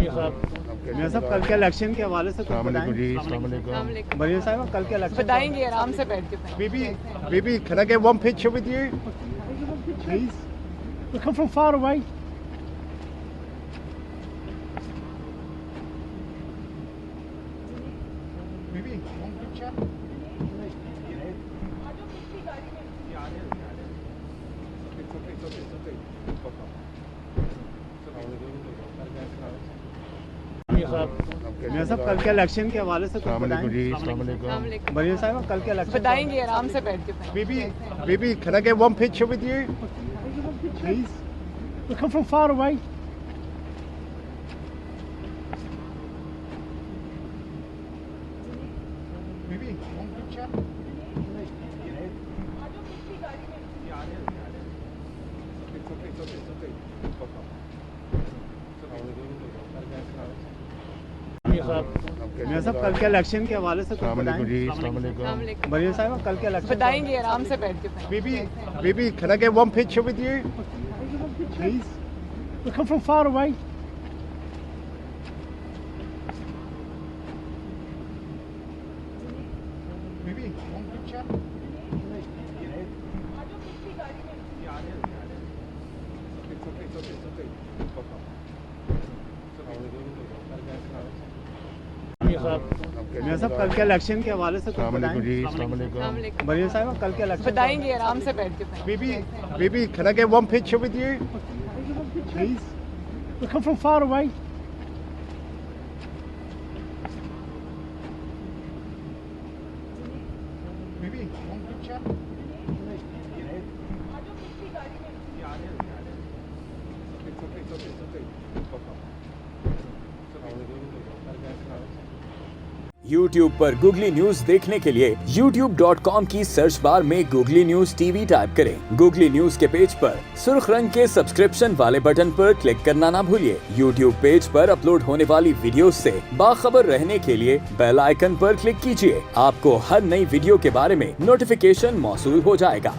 मियां साहब, कल के इलेक्शन के हवाले से कुछ बताएं। बरिया साहब, कल के इलेक्शन बताएंगे आराम से बैठ के। Bibi, can I get one picture with you? Please. We come from far away. Bibi, one picture. मियां साहब, कल के इलेक्शन के हवाले से कुछ बताएं। बरिया साहब, कल के इलेक्शन बताएंगे आराम से बैठ के। Bibi, can I get one picture with you? Please. We come from far away. Bibi, one picture. मियां साहब, कल के इलेक्शन के हवाले से कुछ बताएं। बरिया साहब, कल के इलेक्शन बताएंगे आराम से बैठ के। Bibi, can I get one picture with you? Please. We come from far away. Bibi, one picture. मियां साहब, कल के इलेक्शन के हवाले से कुछ बताएं। बरिया साहब, कल के इलेक्शन बताएंगे आराम से बैठ के। Bibi, can I get one picture with you? Please. We come from far away. Bibi, one picture. YouTube पर गूगली न्यूज देखने के लिए youtube.com की सर्च बार में गूगली न्यूज टीवी टाइप करें। गूगली न्यूज के पेज पर सुर्ख रंग के सब्सक्रिप्शन वाले बटन पर क्लिक करना ना भूलिए। YouTube पेज पर अपलोड होने वाली वीडियोस से बाखबर रहने के लिए बेल आइकन पर क्लिक कीजिए। आपको हर नई वीडियो के बारे में नोटिफिकेशन मौसूल हो जाएगा।